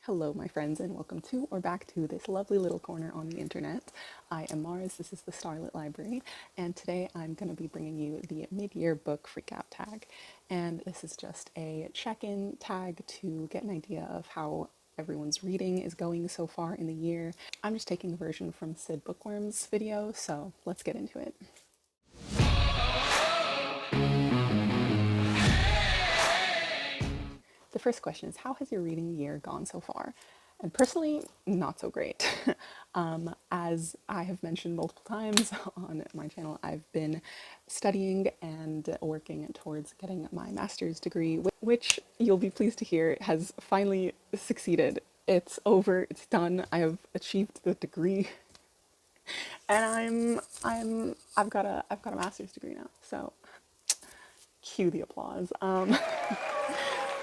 Hello, my friends, and welcome to or back to this lovely little corner on the internet. I am Mars, this is the Starlit Library, and today I'm going to be bringing you the mid-year book freakout tag. And this is just a check-in tag to get an idea of how everyone's reading is going so far in the year. I'm just taking the version from Sid Bookworm's video, so let's get into it. The first question is, how has your reading year gone so far? And personally, not so great. As I have mentioned multiple times on my channel, I've been studying and working towards getting my master's degree, which you'll be pleased to hear has finally succeeded. It's over, it's done, I have achieved the degree, and I've got a master's degree now. So cue the applause.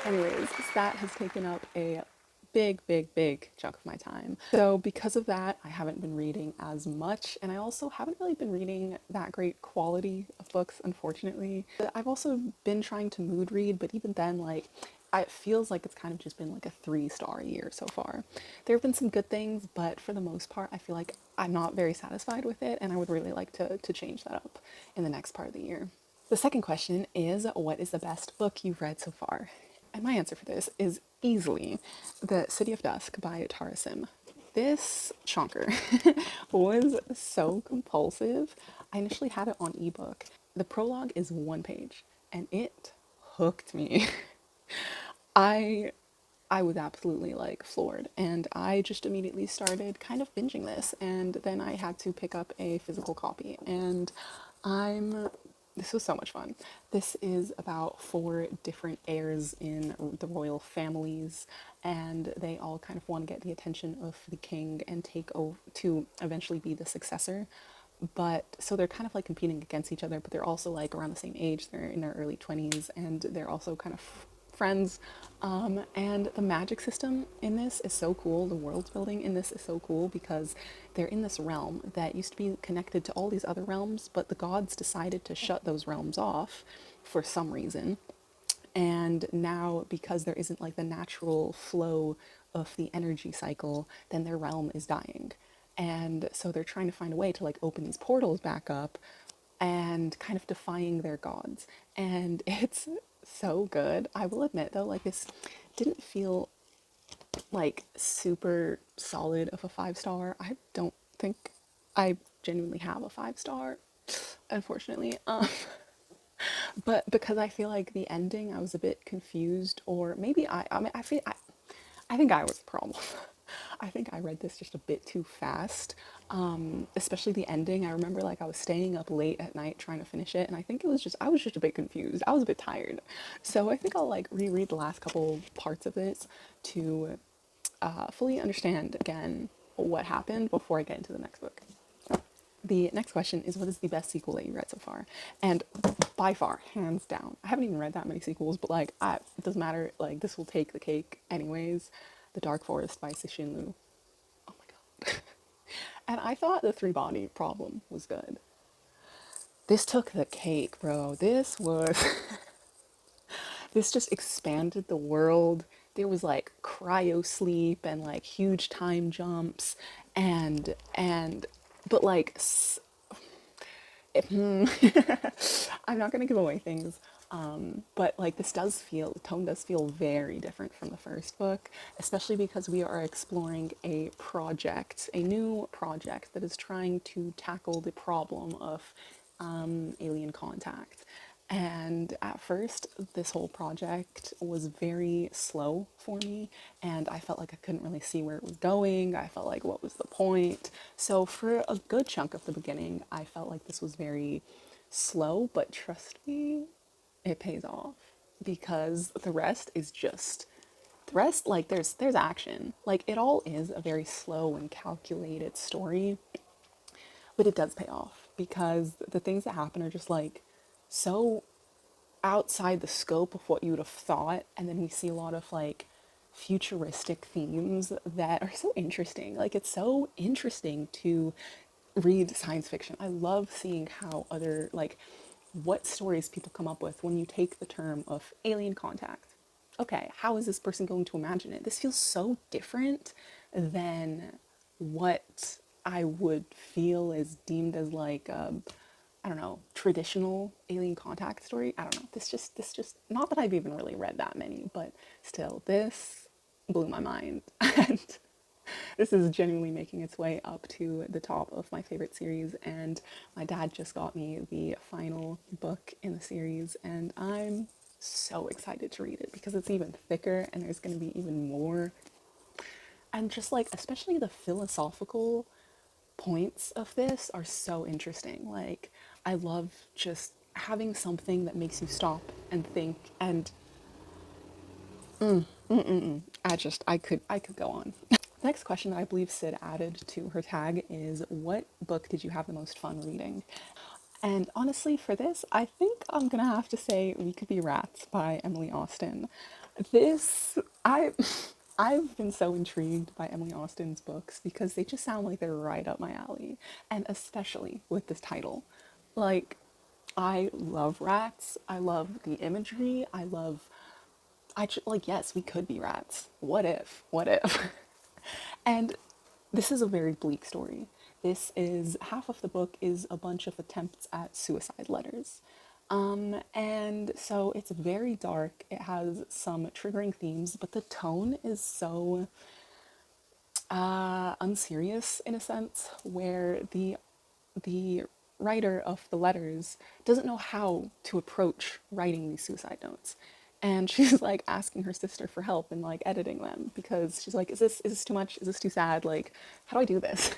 Anyways, that has taken up a big chunk of my time. So because of that, I haven't been reading as much, and I also haven't really been reading that great quality of books, unfortunately. I've also been trying to mood read, but even then, it feels like it's kind of just been like a 3-star year so far. There have been some good things, but for the most part, I feel like I'm not very satisfied with it, and I would really like to change that up in the next part of the year. The second question is, what is the best book you've read so far? And my answer for this is easily The City of Dusk by Tara Sim. This chonker was so compulsive. I initially had it on ebook. The prologue is 1 page and it hooked me. I I was absolutely like floored, and I just immediately started kind of binging this, and then I had to pick up a physical copy, and I'm this was so much fun. This is about 4 different heirs in the royal families, and they all kind of want to get the attention of the king and take over to eventually be the successor. But so they're kind of like competing against each other, but they're also like around the same age. They're in their early 20s, and they're also kind of friends. And the magic system in this is so cool. The world building in this is so cool because they're in this realm that used to be connected to all these other realms, but the gods decided to shut those realms off for some reason. And now, because there isn't like the natural flow of the energy cycle, then their realm is dying. And so they're trying to find a way to like open these portals back up and kind of defying their gods. And it's so good. I will admit though, like this didn't feel like super solid of a 5-star. I don't think I genuinely have a 5-star, unfortunately. But because I feel like the ending, I was a bit confused, or maybe I mean, I think I was the problem. I think I read this just a bit too fast, especially the ending. I remember like I was staying up late at night trying to finish it, and I think I was just a bit confused. I was a bit tired. So I think I'll like reread the last couple parts of this to fully understand again what happened before I get into the next book. The next question is, what is the best sequel that you read so far? And by far, hands down, I haven't even read that many sequels, but like, it doesn't matter. Like, this will take the cake anyways. The Dark Forest by Cixin Liu. Oh my god. And I thought the Three Body Problem was good. This took the cake, bro. This just expanded the world. There was like cryo sleep and like huge time jumps and but like I'm not gonna give away things, but like the tone does feel very different from the first book, especially because we are exploring a new project that is trying to tackle the problem of alien contact. And at first, this whole project was very slow for me, and I felt like I couldn't really see where it was going. I felt like, what was the point? So, for a good chunk of the beginning, I felt like this was very slow, but trust me, it pays off because the rest, like, there's action. Like, it all is a very slow and calculated story, but it does pay off because the things that happen are just like so outside the scope of what you would have thought. And then we see a lot of like futuristic themes that are so interesting. Like, it's so interesting to read science fiction. I love seeing how other, like, what stories people come up with when you take the term of alien contact. okay, how is this person going to imagine it? This feels so different than what I would feel is deemed as like I don't know, traditional alien contact story. I don't know. This just not that I've even really read that many, but still this blew my mind. And this is genuinely making its way up to the top of my favorite series, and my dad just got me the final book in the series, and I'm so excited to read it because it's even thicker and there's going to be even more. And just like, especially the philosophical points of this are so interesting. Like, I love just having something that makes you stop and think. And I could go on. Next question that I believe Sid added to her tag is, what book did you have the most fun reading? And honestly, for this, I think I'm gonna have to say We Could Be Rats by Emily Austen. This, I've been so intrigued by Emily Austen's books because they just sound like they're right up my alley. And especially with this title. Like, I love rats. I love the imagery. Like, yes, we could be rats. What if? What if? And this is a very bleak story. This is half of the book is a bunch of attempts at suicide letters. And so it's very dark. It has some triggering themes, but the tone is so unserious in a sense, where the writer of the letters doesn't know how to approach writing these suicide notes. And she's like asking her sister for help in like editing them because she's like, is this too much? Is this too sad? Like, how do I do this?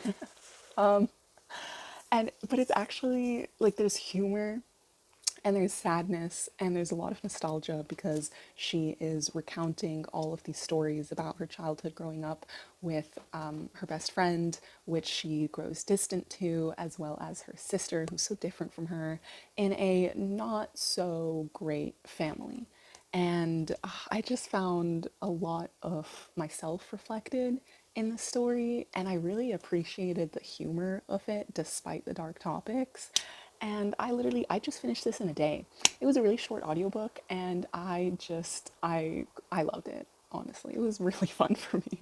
And but it's actually like there's humor and there's sadness and there's a lot of nostalgia because she is recounting all of these stories about her childhood growing up with her best friend, which she grows distant to, as well as her sister, who's so different from her, in a not so great family. And I just found a lot of myself reflected in the story, and I really appreciated the humor of it despite the dark topics. And I just finished this in a day. It was a really short audiobook, and I loved it. Honestly, it was really fun for me.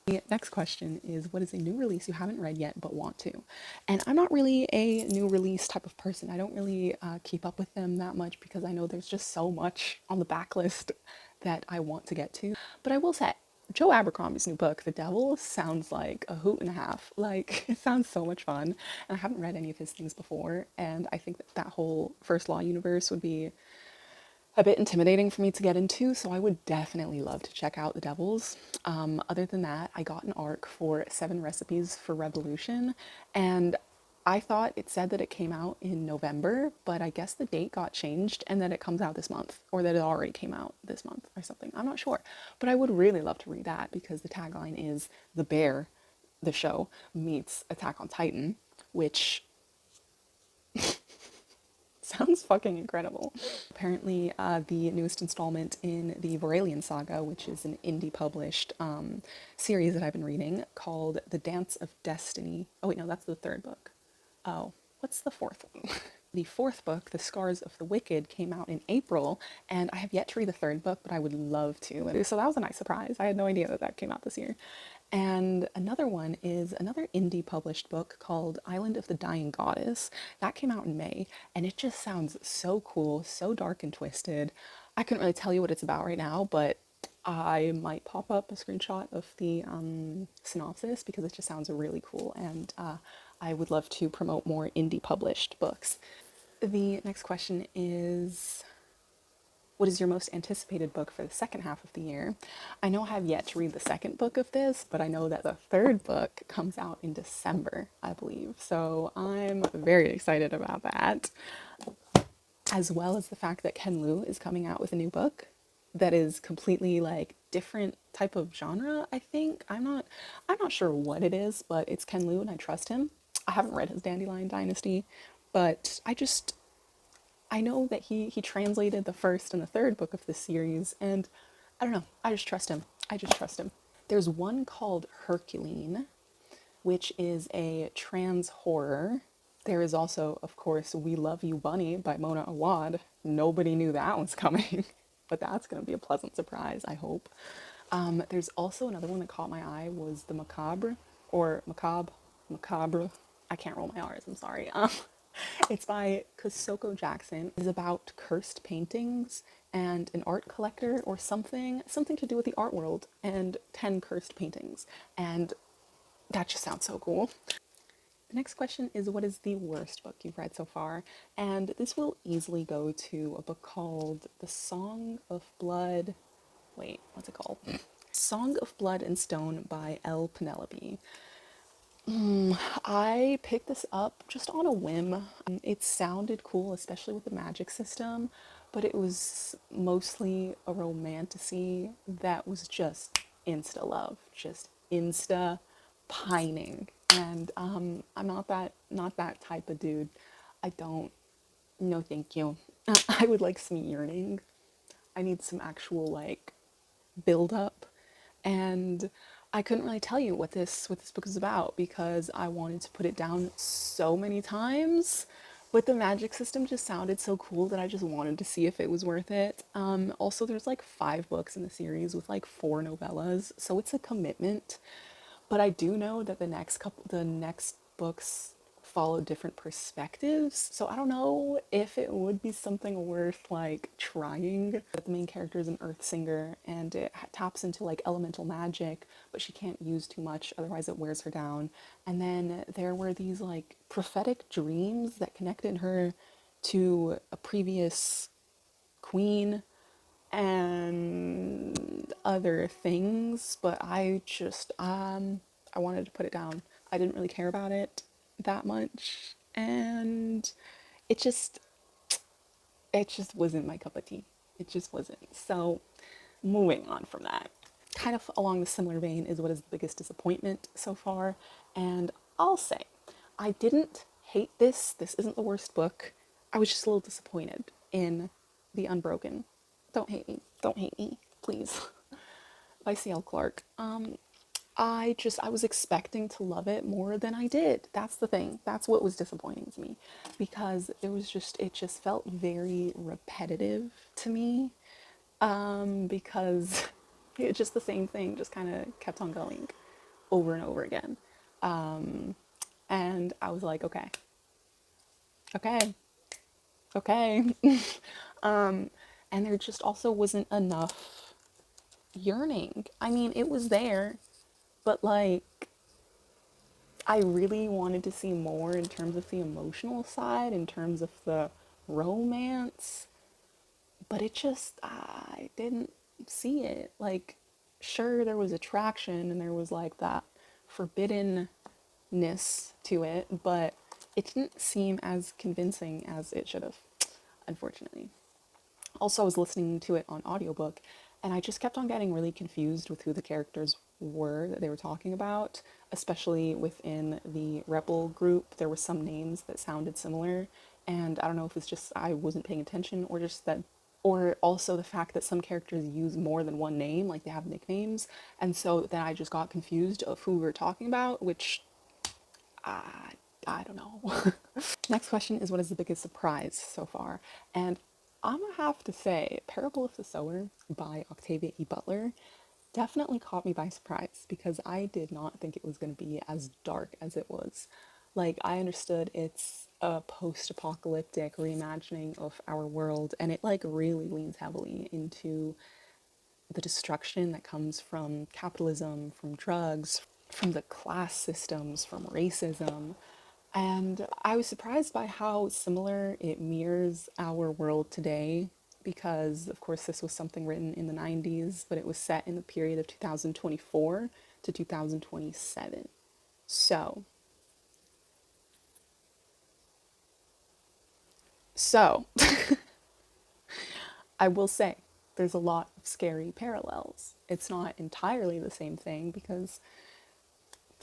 The next question is, what is a new release you haven't read yet but want to? And I'm not really a new release type of person. I don't really keep up with them that much because I know there's just so much on the backlist that I want to get to. But I will say, Joe Abercrombie's new book, The Devil, sounds like a hoot and a half. Like, it sounds so much fun. And I haven't read any of his things before. And I think that that whole First Law universe would be a bit intimidating for me to get into, so I would definitely love to check out The Devils. Other than that, I got an ARC for 7 Recipes for Revolution, and I thought it said that it came out in November, but I guess the date got changed and that it comes out this month, or that it already came out this month or something. I'm not sure, but I would really love to read that because the tagline is The Bear, the show, meets Attack on Titan, which sounds fucking incredible. Apparently, the newest installment in the Voralian Saga, which is an indie published series that I've been reading called The Dance of Destiny. Oh, wait, no, that's the third book. Oh, what's the fourth one? The fourth book, The Scars of the Wicked, came out in April, and I have yet to read the third book, but I would love to. So that was a nice surprise. I had no idea that that came out this year. And another one is another indie published book called Island of the Dying Goddess. That came out in May, and it just sounds so cool, so dark and twisted. I couldn't really tell you what it's about right now, but I might pop up a screenshot of the synopsis because it just sounds really cool, and I would love to promote more indie published books. The next question is, what is your most anticipated book for the second half of the year? I know I have yet to read the second book of this, but I know that the third book comes out in December, I believe. So I'm very excited about that, as well as the fact that Ken Liu is coming out with a new book that is completely like different type of genre, I think. I'm not sure what it is, but it's Ken Liu and I trust him. I haven't read his Dandelion Dynasty, but I know that he translated the first and the third book of this series, and I don't know, I just trust him. I just trust him. There's one called Herculine, which is a trans horror. There is also, of course, We Love You Bunny by Mona Awad. Nobody knew that was coming. but that's going to be a pleasant surprise, I hope. There's also another one that caught my eye was the macabre or macabre. I can't roll my R's. I'm sorry. It's by Kosoko Jackson. It's about cursed paintings and an art collector or something to do with the art world and 10 cursed paintings. And that just sounds so cool. The next question is, what is the worst book you've read so far? And this will easily go to a book called The Song of Blood. Wait, what's it called? Song of Blood and Stone by L. Penelope. I picked this up just on a whim. It sounded cool, especially with the magic system, but it was mostly a romantasy that was just insta love, just insta pining. And I'm not that type of dude. I don't. No, thank you. I would like some yearning. I need some actual like build up, and I couldn't really tell you what this book is about because I wanted to put it down so many times, but the magic system just sounded so cool that I just wanted to see if it was worth it. Also, there's like 5 books in the series with like 4 novellas, so it's a commitment. But I do know that the next books follow different perspectives. So I don't know if it would be something worth like trying. But the main character is an earth singer and it taps into like elemental magic, but she can't use too much, otherwise it wears her down. And then there were these like prophetic dreams that connected her to a previous queen and other things, but I wanted to put it down. I didn't really care about it that much, and it just it just wasn't my cup of tea. It just wasn't. So, moving on from that, kind of along the similar vein is what is the biggest disappointment so far, and I'll say I didn't hate this. This isn't the worst book. I was just a little disappointed in The Unbroken. Don't hate me. Don't hate me, please. By C.L. Clark. I was expecting to love it more than I did. That's the thing. That's what was disappointing to me because it just felt very repetitive to me. Because it's just the same thing, just kind of kept on going over and over again. And I was like, okay, okay, okay. And there just also wasn't enough yearning. I mean, it was there, but like I really wanted to see more in terms of the emotional side, in terms of the romance, but I didn't see it. Like, sure, there was attraction and there was like that forbiddenness to it, but it didn't seem as convincing as it should have, unfortunately. Also, I was listening to it on audiobook and I just kept on getting really confused with who the characters were that they were talking about, especially within the rebel group. There were some names that sounded similar, and I don't know if it's just I wasn't paying attention or just that, or also the fact that some characters use more than one name, like they have nicknames, and so then I just got confused of who we were talking about, which I don't know. Next question is, what is the biggest surprise so far? And I'm gonna have to say, Parable of the Sower by Octavia E. Butler definitely caught me by surprise because I did not think it was gonna be as dark as it was. Like, I understood it's a post apocalyptic reimagining of our world, and it like really leans heavily into the destruction that comes from capitalism, from drugs, from the class systems, from racism. And I was surprised by how similar it mirrors our world today because, of course, this was something written in the 90s, but it was set in the period of 2024 to 2027. So, so I will say there's a lot of scary parallels. It's not entirely the same thing because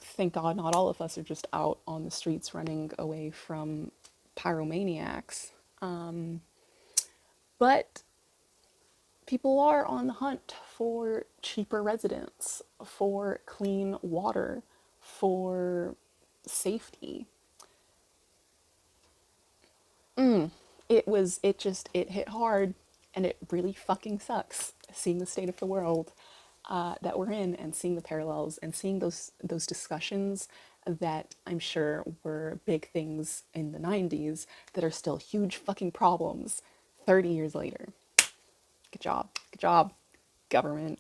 thank God not all of us are just out on the streets running away from pyromaniacs. But people are on the hunt for cheaper residents, for clean water, for safety. It hit hard. And it really fucking sucks seeing the state of the world that we're in, and seeing the parallels, and seeing those discussions that I'm sure were big things in the 90s that are still huge fucking problems 30 years later. Good job. Good job, government.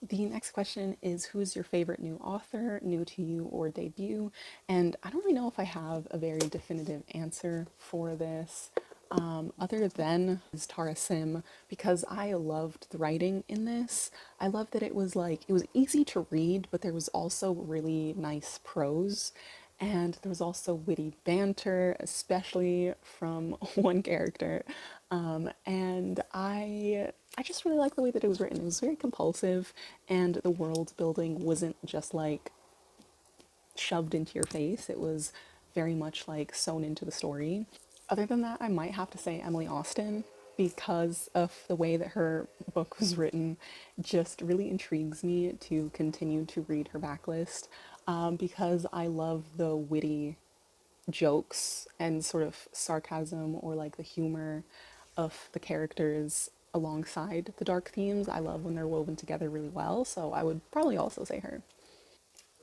The next question is, who's your favorite new author, new to you or debut? And I don't really know if I have a very definitive answer for this, other than Tara Sim, because I loved the writing in this. I loved that it was easy to read, but there was also really nice prose. And there was also witty banter, especially from one character. And I just really liked the way that it was written. It was very compulsive, and the world building wasn't just like shoved into your face. It was very much like sewn into the story. Other than that, I might have to say Emily Austen, because of the way that her book was written, just really intrigues me to continue to read her backlist, because I love the witty jokes and sort of sarcasm, or like the humor of the characters alongside the dark themes. I love when they're woven together really well, so I would probably also say her.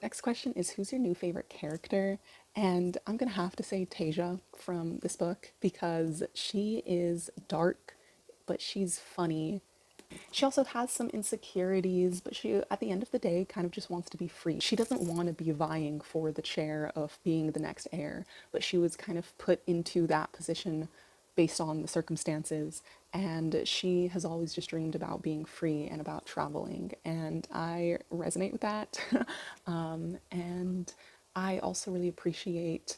Next question is, who's your new favorite character? And I'm gonna have to say Tasia from this book, because she is dark, but she's funny. She also has some insecurities, but she, at the end of the day, kind of just wants to be free. She doesn't want to be vying for the chair of being the next heir, but she was kind of put into that position based on the circumstances. And she has always just dreamed about being free and about traveling. And I resonate with that. And I also really appreciate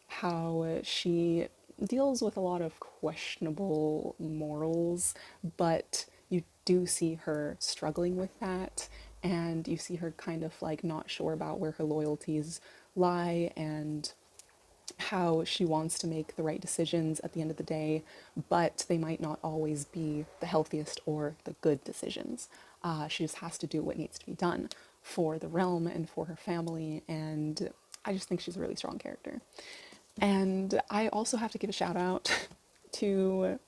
how she deals with a lot of questionable morals, but you do see her struggling with that, and you see her kind of like not sure about where her loyalties lie, and how she wants to make the right decisions at the end of the day, but they might not always be the healthiest or the good decisions. She just has to do what needs to be done for the realm and for her family, and I just think she's a really strong character. And I also have to give a shout out to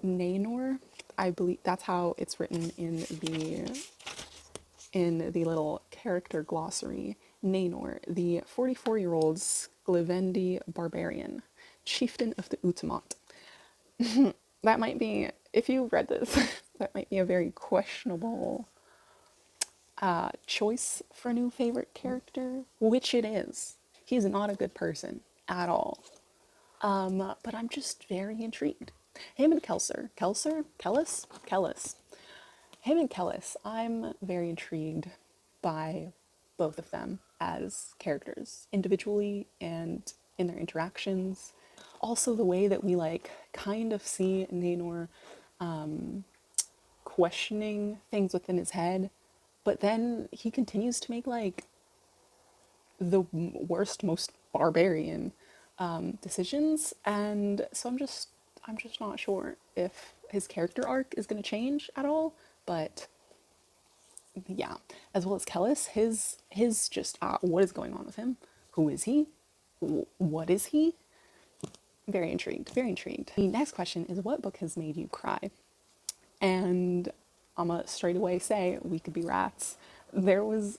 Naynor. I believe that's how it's written in the little character glossary. Naynor, the 44-year-old Sklivendi barbarian, chieftain of the Utamont. That might be, if you read this, that might be a very questionable choice for a new favorite character, which it is. He's not a good person at all. But I'm just very intrigued. Him and Kellis. Him and Kellis, I'm very intrigued by both of them as characters, individually and in their interactions. Also, the way that we like kind of see Naynor questioning things within his head, but then he continues to make like the worst, most barbarian decisions, and so I'm just not sure if his character arc is going to change at all. But yeah, as well as Kellis, his just what is going on with him? Who is he? What is he? Very intrigued. Very intrigued. The next question is, what book has made you cry? And I'ma straight away say We Could Be Rats. There was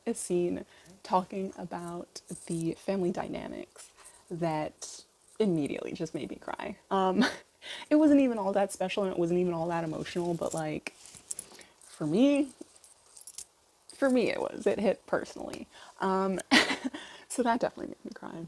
a scene talking about the family dynamics that immediately just made me cry. It wasn't even all that special, and it wasn't even all that emotional, but like for me, it was. It hit personally. So that definitely made me cry.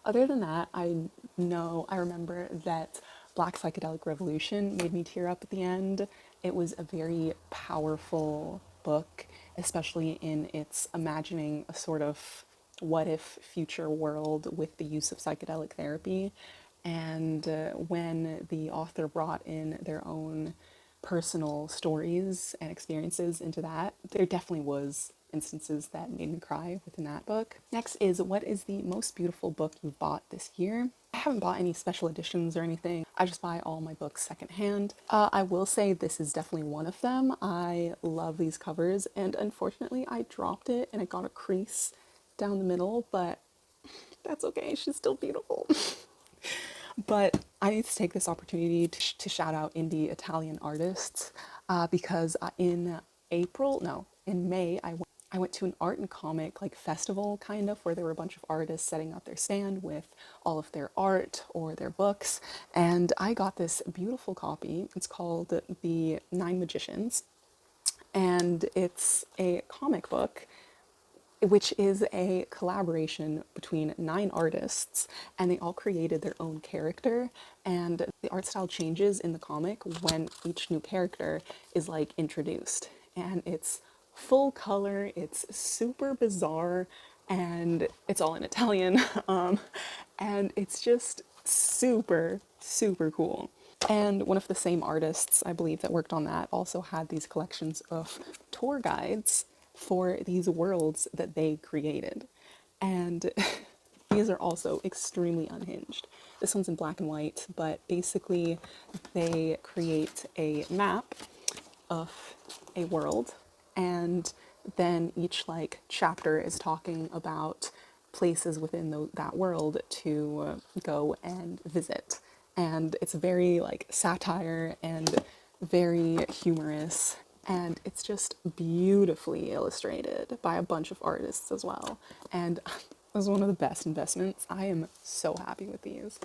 Other than that, I remember that Black Psychedelic Revolution made me tear up at the end. It was a very powerful book, especially in its imagining a sort of what if future world with the use of psychedelic therapy. And when the author brought in their own personal stories and experiences into that, there definitely was instances that made me cry within that book. Next is, what is the most beautiful book you've bought this year? I haven't bought any special editions or anything. I just buy all my books secondhand. I will say this is definitely one of them. I love these covers, and unfortunately I dropped it and it got a crease down the middle, but that's okay. She's still beautiful. But I need to take this opportunity to shout out indie Italian artists because in April, no, in May, I went to an art and comic like festival kind of where there were a bunch of artists setting up their stand with all of their art or their books, and I got this beautiful copy. It's called The Nine Magicians, and it's a comic book which is a collaboration between 9 artists, and they all created their own character. And the art style changes in the comic when each new character is like introduced, and it's full color, it's super bizarre, and it's all in Italian. And it's just super, super cool. And one of the same artists, I believe, that worked on that also had these collections of tour guides for these worlds that they created. And these are also extremely unhinged. This one's in black and white, but basically they create a map of a world, and then each like chapter is talking about places within that world to go and visit. And it's very like satire and very humorous, and it's just beautifully illustrated by a bunch of artists as well. And it was one of the best investments. I am so happy with these.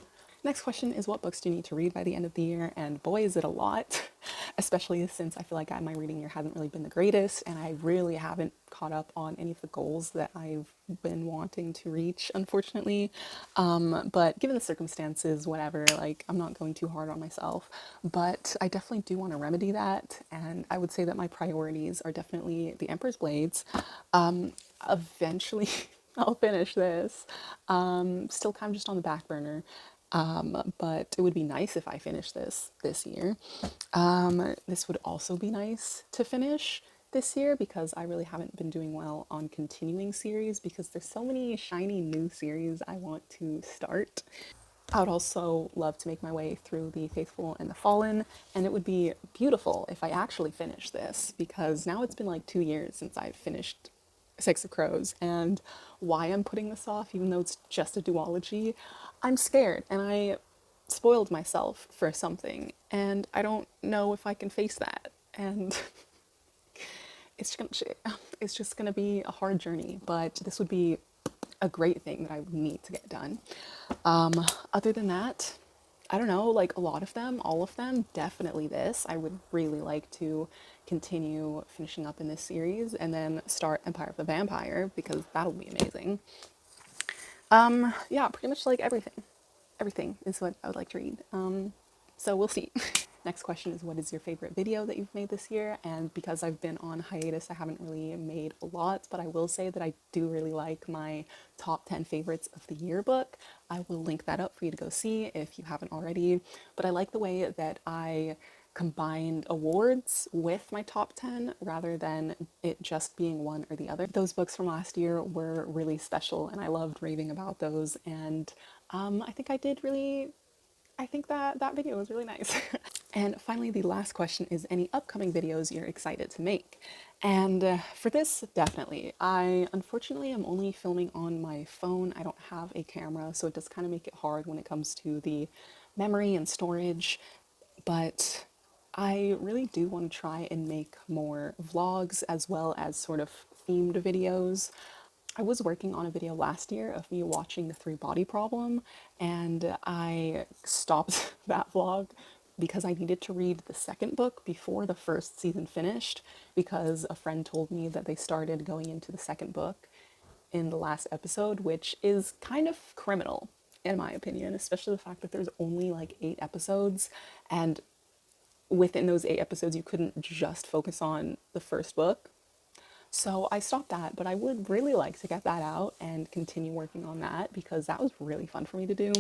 Next question is, what books do you need to read by the end of the year? And boy, is it a lot, especially since I feel like my reading year hasn't really been the greatest, and I really haven't caught up on any of the goals that I've been wanting to reach, unfortunately. But given the circumstances, whatever, like I'm not going too hard on myself, but I definitely do want to remedy that. And I would say that my priorities are definitely The Emperor's Blades. Eventually, I'll finish this. Still kind of just on the back burner. But it would be nice if I finished this year. This would also be nice to finish this year because I really haven't been doing well on continuing series because there's so many shiny new series I want to start. I would also love to make my way through The Faithful and the Fallen, and it would be beautiful if I actually finished this because now it's been like 2 years since I've finished Six of Crows, and why I'm putting this off, even though it's just a duology, I'm scared and I spoiled myself for something, and I don't know if I can face that. And it's just gonna be a hard journey, but this would be a great thing that I would need to get done. Other than that, I don't know, like a lot of them, all of them, definitely this. I would really like to continue finishing up in this series and then start Empire of the Vampire because that'll be amazing. Yeah, pretty much like everything. Everything is what I would like to read. So we'll see. Next question is, what is your favorite video that you've made this year? And because I've been on hiatus, I haven't really made a lot, but I will say that I do really like my top 10 favorites of the year book. I will link that up for you to go see if you haven't already. But I like the way that I combined awards with my top 10 rather than it just being one or the other. Those books from last year were really special and I loved raving about those, and I think I think that that video was really nice. And finally, the last question is, any upcoming videos you're excited to make? And for this, definitely. I unfortunately am only filming on my phone. I don't have a camera, so it does kind of make it hard when it comes to the memory and storage. But I really do want to try and make more vlogs as well as sort of themed videos. I was working on a video last year of me watching The Three Body Problem, and I stopped that vlog because I needed to read the second book before the first season finished, because a friend told me that they started going into the second book in the last episode, which is kind of criminal in my opinion, especially the fact that there's only like 8 episodes, and within those 8 episodes you couldn't just focus on the first book. So I stopped that, but I would really like to get that out and continue working on that because that was really fun for me to do.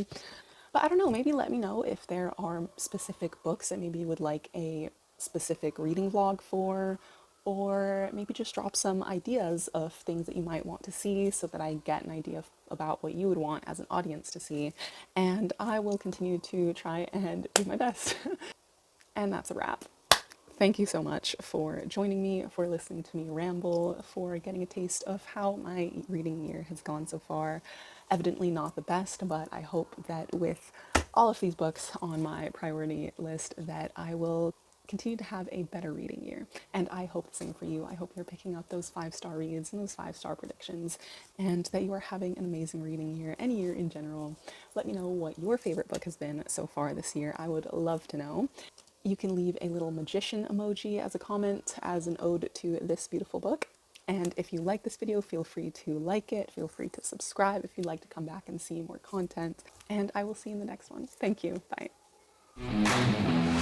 But I don't know, maybe let me know if there are specific books that maybe you would like a specific reading vlog for, or maybe just drop some ideas of things that you might want to see so that I get an idea about what you would want as an audience to see. And I will continue to try and do my best. And that's a wrap. Thank you so much for joining me, for listening to me ramble, for getting a taste of how my reading year has gone so far. Evidently not the best, but I hope that with all of these books on my priority list, that I will continue to have a better reading year. And I hope the same for you. I hope you're picking up those 5-star reads and those 5-star predictions, and that you are having an amazing reading year, any year in general. Let me know what your favorite book has been so far this year. I would love to know. You can leave a little magician emoji as a comment, as an ode to this beautiful book. And if you like this video, feel free to like it. Feel free to subscribe if you'd like to come back and see more content. And I will see you in the next one. Thank you. Bye.